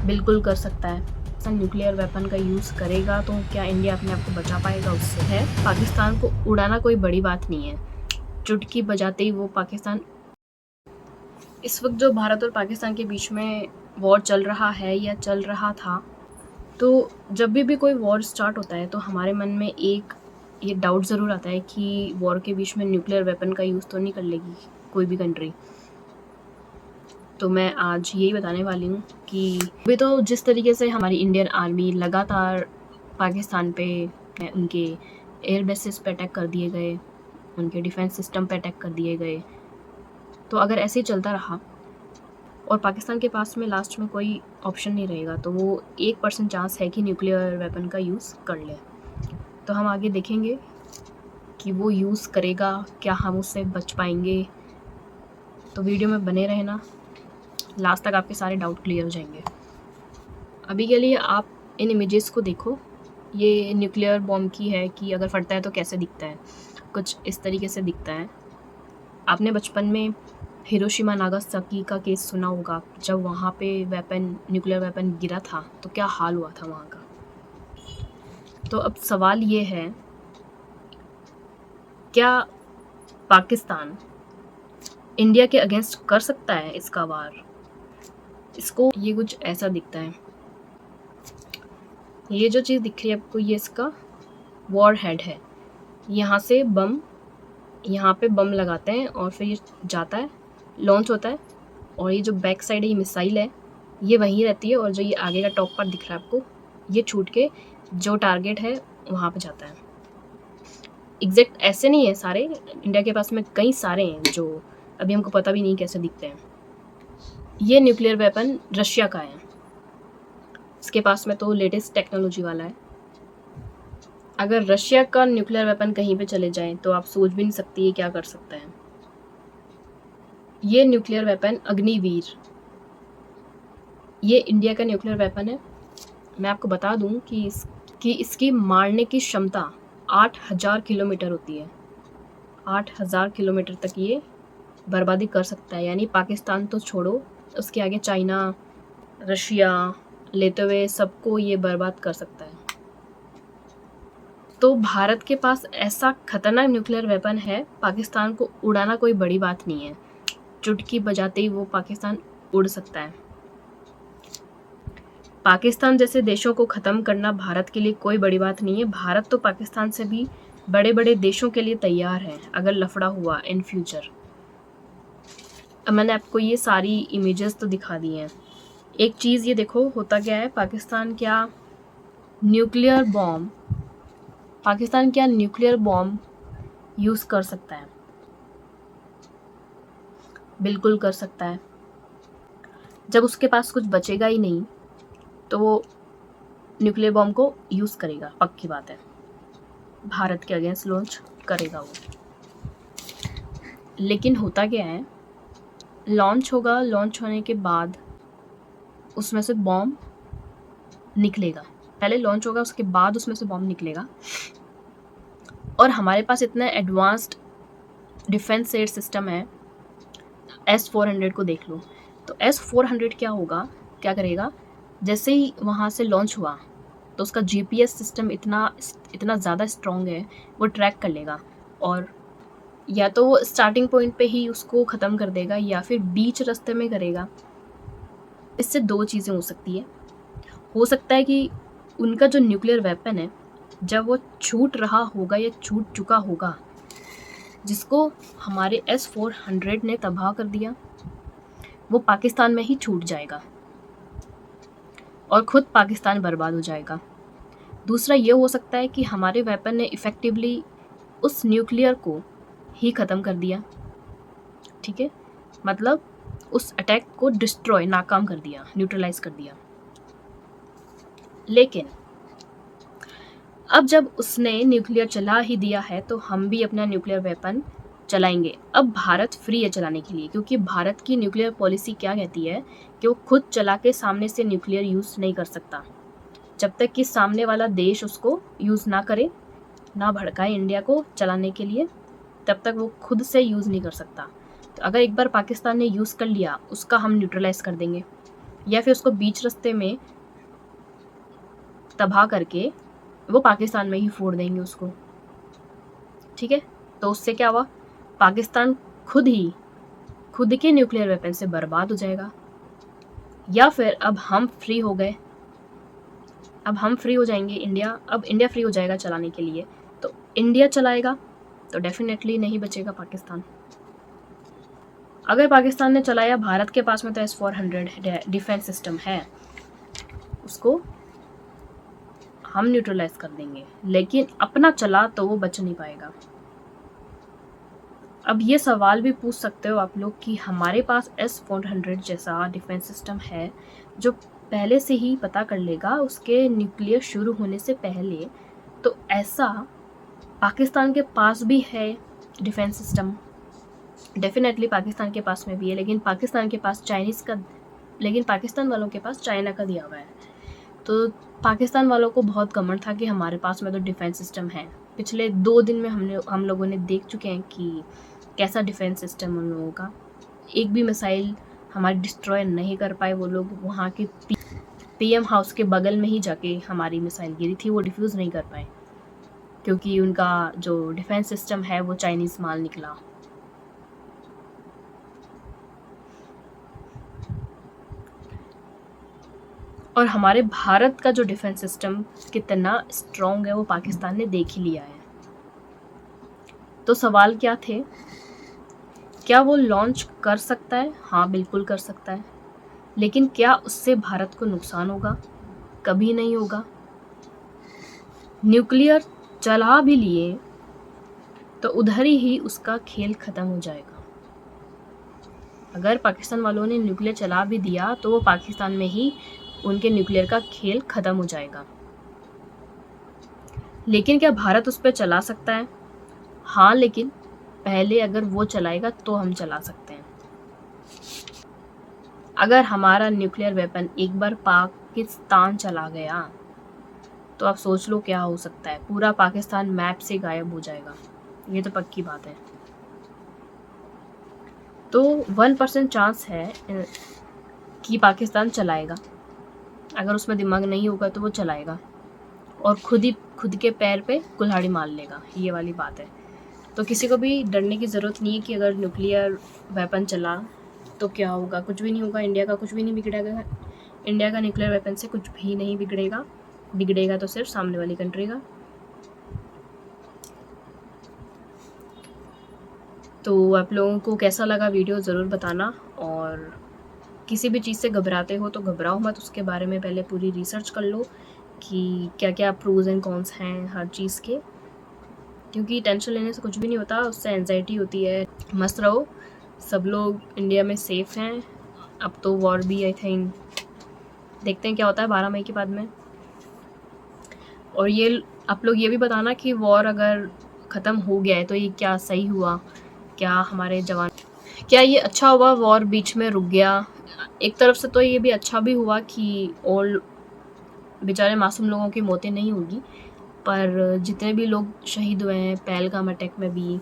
बिल्कुल कर सकता है। पाकिस्तान न्यूक्लियर वेपन का यूज़ करेगा तो क्या इंडिया अपने आप को बचा पाएगा उससे? है पाकिस्तान को उड़ाना कोई बड़ी बात नहीं है। चुटकी बजाते ही वो पाकिस्तान, इस वक्त जो भारत और पाकिस्तान के बीच में वॉर चल रहा है या चल रहा था, तो जब भी कोई वॉर स्टार्ट होता है तो हमारे मन में एक ये डाउट ज़रूर आता है कि वॉर के बीच में न्यूक्लियर वेपन का यूज़ तो नहीं कर लेगी कोई भी कंट्री। तो मैं आज यही बताने वाली हूँ कि अभी तो जिस तरीके से हमारी इंडियन आर्मी लगातार पाकिस्तान पे उनके एयर बेसिस पे अटैक कर दिए गए, उनके डिफेंस सिस्टम पे अटैक कर दिए गए, तो अगर ऐसे ही चलता रहा और पाकिस्तान के पास में लास्ट में कोई ऑप्शन नहीं रहेगा तो वो 1% चांस है कि न्यूक्लियर वेपन का यूज़ कर ले। तो हम आगे देखेंगे कि वो यूज़ करेगा, क्या हम उससे बच पाएंगे। तो वीडियो में बने रहना, लास्ट तक आपके सारे डाउट क्लियर हो जाएंगे। अभी के लिए आप इन इमेजेस को देखो। ये न्यूक्लियर बॉम्ब की है कि अगर फटता है तो कैसे दिखता है। कुछ इस तरीके से दिखता है। आपने बचपन में हिरोशिमा नागासाकी का केस सुना होगा, जब वहाँ पे न्यूक्लियर वेपन गिरा था तो क्या हाल हुआ था वहाँ का। तो अब सवाल ये है, क्या पाकिस्तान इंडिया के अगेंस्ट कर सकता है इसका वार? इसको ये कुछ ऐसा दिखता है। ये जो चीज़ दिख रही है आपको, ये इसका वॉर हेड है। यहाँ से बम, यहाँ पे बम लगाते हैं और फिर ये जाता है, लॉन्च होता है, और ये जो बैक साइड है ये मिसाइल है, ये वहीं रहती है, और जो ये आगे का टॉप पार्ट दिख रहा है आपको, ये छूट के जो टारगेट है वहाँ पे जाता है। एग्जैक्ट ऐसे नहीं है सारे, इंडिया के पास में कई सारे हैं जो अभी हमको पता भी नहीं कैसे दिखते हैं। ये न्यूक्लियर वेपन रशिया का है, इसके पास में तो लेटेस्ट टेक्नोलॉजी वाला है। अगर रशिया का न्यूक्लियर वेपन कहीं पे चले जाए तो आप सोच भी नहीं सकती ये क्या कर सकता है। ये न्यूक्लियर वेपन अग्निवीर, ये इंडिया का न्यूक्लियर वेपन है। मैं आपको बता दूं कि इसकी मारने की क्षमता 8000 किलोमीटर होती है। 8000 किलोमीटर तक ये बर्बादी कर सकता है। यानी पाकिस्तान तो छोड़ो, उसके आगे चाइना, रशिया लेते हुए सबको ये बर्बाद कर सकता है। तो भारत के पास ऐसा खतरनाक न्यूक्लियर वेपन है, पाकिस्तान को उड़ाना कोई बड़ी बात नहीं है। चुटकी बजाते ही वो पाकिस्तान उड़ सकता है। पाकिस्तान जैसे देशों को ख़त्म करना भारत के लिए कोई बड़ी बात नहीं है। भारत तो पाकिस्तान से भी बड़े बड़े देशों के लिए तैयार है अगर लफड़ा हुआ इन फ्यूचर। अब मैंने आपको ये सारी इमेजेस तो दिखा दी हैं। एक चीज़ ये देखो होता क्या है, पाकिस्तान क्या न्यूक्लियर बॉम्ब यूज़ कर सकता है? बिल्कुल कर सकता है। जब उसके पास कुछ बचेगा ही नहीं तो वो न्यूक्लियर बॉम्ब को यूज़ करेगा, पक्की बात है। भारत के अगेंस्ट लॉन्च करेगा वो। लेकिन होता क्या है, लॉन्च होगा, लॉन्च होने के बाद उसमें से बॉम्ब निकलेगा। पहले लॉन्च होगा, उसके बाद उसमें से बॉम्ब निकलेगा। और हमारे पास इतना एडवांस्ड डिफेंस एयर सिस्टम है। S-400 को देख लो। तो S-400 क्या करेगा, जैसे ही वहाँ से लॉन्च हुआ तो उसका GPS सिस्टम इतना ज़्यादा स्ट्रॉन्ग है, वो ट्रैक कर लेगा और या तो वो स्टार्टिंग पॉइंट पे ही उसको ख़त्म कर देगा या फिर बीच रास्ते में करेगा। इससे दो चीज़ें हो सकती है। हो सकता है कि उनका जो न्यूक्लियर वेपन है, जब वो छूट रहा होगा या छूट चुका होगा, जिसको हमारे S-400 ने तबाह कर दिया, वो पाकिस्तान में ही छूट जाएगा और ख़ुद पाकिस्तान बर्बाद हो जाएगा। दूसरा ये हो सकता है कि हमारे वेपन ने इफ़ेक्टिवली उस न्यूक्लियर को ही ख़त्म कर दिया। ठीक है, मतलब उस अटैक को नाकाम कर दिया, न्यूट्रलाइज कर दिया। लेकिन अब जब उसने न्यूक्लियर चला ही दिया है तो हम भी अपना न्यूक्लियर वेपन चलाएंगे। अब भारत फ्री है चलाने के लिए, क्योंकि भारत की न्यूक्लियर पॉलिसी क्या कहती है कि वो खुद चला के सामने से न्यूक्लियर यूज़ नहीं कर सकता। जब तक कि सामने वाला देश उसको यूज़ ना करे, ना भड़काए इंडिया को चलाने के लिए, तब तक वो खुद से यूज़ नहीं कर सकता। तो अगर एक बार पाकिस्तान ने यूज़ कर लिया, उसका हम न्यूट्रलाइज कर देंगे। या फिर उसको बीच रास्ते में तबाह करके वो पाकिस्तान में ही फोड़ देंगे उसको। ठीक है, तो उससे क्या हुआ, पाकिस्तान खुद के न्यूक्लियर वेपन से बर्बाद हो जाएगा। या फिर अब हम फ्री हो गए, अब हम फ्री हो जाएंगे, अब इंडिया फ्री हो जाएगा चलाने के लिए, तो इंडिया चलाएगा तो डेफिनेटली नहीं बचेगा पाकिस्तान। अगर पाकिस्तान ने चलाया, भारत के पास में तो S-400 डिफेंस सिस्टम है, उसको हम न्यूट्रलाइज कर देंगे, लेकिन अपना चला तो वो बच नहीं पाएगा। अब ये सवाल भी पूछ सकते हो आप लोग कि हमारे पास S-400 जैसा डिफेंस सिस्टम है जो पहले से ही पता कर लेगा उसके न्यूक्लियर शुरू होने से पहले, तो ऐसा पाकिस्तान के पास भी है डिफेंस सिस्टम। डेफिनेटली पाकिस्तान के पास में भी है, लेकिन पाकिस्तान वालों के पास चाइना का दिया हुआ है। तो पाकिस्तान वालों को बहुत घमंड था कि हमारे पास में तो डिफेंस सिस्टम है। पिछले 2 दिन में हम लोगों ने देख चुके हैं कि कैसा डिफेंस सिस्टम उन लोगों का। एक भी मिसाइल हमारी डिस्ट्रॉय नहीं कर पाए वो लोग। वहाँ के PM हाउस के बगल में ही जाके हमारी मिसाइल गिरी थी, वो डिफ्यूज़ नहीं कर पाए क्योंकि उनका जो डिफेंस सिस्टम है वो चाइनीज़ माल निकला। और हमारे भारत का जो डिफेंस सिस्टम कितना स्ट्रॉन्ग है वो पाकिस्तान ने देख ही लिया है। तो सवाल क्या थे, क्या वो लॉन्च कर सकता है? हाँ, बिल्कुल कर सकता है, लेकिन क्या उससे भारत को नुकसान होगा? कभी नहीं होगा। न्यूक्लियर चला भी लिए तो उधर ही उसका खेल खत्म हो जाएगा। अगर पाकिस्तान वालों ने न्यूक्लियर चला भी दिया तो वो पाकिस्तान में ही उनके न्यूक्लियर का खेल खत्म हो जाएगा। लेकिन क्या भारत उस पर चला सकता है? हाँ, लेकिन पहले अगर वो चलाएगा तो हम चला सकते हैं। अगर हमारा न्यूक्लियर वेपन एक बार पाकिस्तान चला गया तो आप सोच लो क्या हो सकता है, पूरा पाकिस्तान मैप से गायब हो जाएगा। ये तो पक्की बात है। तो 1% चांस है कि पाकिस्तान चलाएगा। अगर उसमें दिमाग नहीं होगा तो वो चलाएगा और खुद के पैर पे कुल्हाड़ी मार लेगा, ये वाली बात है। तो किसी को भी डरने की ज़रूरत नहीं है कि अगर न्यूक्लियर वेपन चला तो क्या होगा। कुछ भी नहीं होगा, इंडिया का कुछ भी नहीं बिगड़ेगा। इंडिया का न्यूक्लियर वेपन से कुछ भी नहीं बिगड़ेगा तो सिर्फ सामने वाली कंट्री का। तो आप लोगों को कैसा लगा वीडियो ज़रूर बताना, और किसी भी चीज़ से घबराते हो तो घबराओ मत, उसके बारे में पहले पूरी रिसर्च कर लो कि क्या क्या प्रोज एंड कॉन्स हैं हर चीज़ के, क्योंकि टेंशन लेने से कुछ भी नहीं होता, उससे एंजाइटी होती है। मस्त रहो, सब लोग इंडिया में सेफ़ हैं। अब तो वॉर भी आई थिंक देखते हैं क्या होता है 12 मई के बाद में। और ये आप लोग ये भी बताना कि वॉर अगर ख़त्म हो गया है तो ये क्या सही हुआ, क्या हमारे जवान, क्या ये अच्छा हुआ वॉर बीच में रुक गया। एक तरफ से तो ये भी अच्छा भी हुआ कि और बेचारे मासूम लोगों की मौतें नहीं होगी, पर जितने भी लोग शहीद हुए हैं पहलगाम अटैक में भी,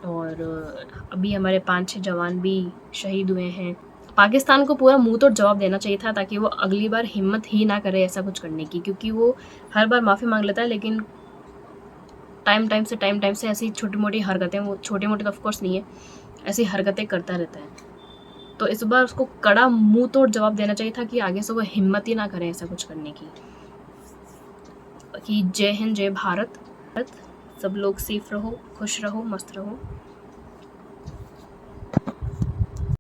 और अभी हमारे 5-6 जवान भी शहीद हुए हैं। पाकिस्तान को पूरा मुंह तोड़ जवाब देना चाहिए था ताकि वो अगली बार हिम्मत ही ना करे ऐसा कुछ करने की, क्योंकि वो हर बार माफ़ी मांग लेता है लेकिन टाइम टाइम से ऐसी छोटी मोटी हरकतें, वो छोटी मोटी तो ऑफकोर्स नहीं है, ऐसी हरकतें करता रहता है। तो इस बार उसको कड़ा मुंह तोड़ जवाब देना चाहिए था कि आगे से वो हिम्मत ही ना करें ऐसा कुछ करने की। जय हिंद, जय भारत। सब लोग सेफ रहो, खुश रहो, मस्त रहो।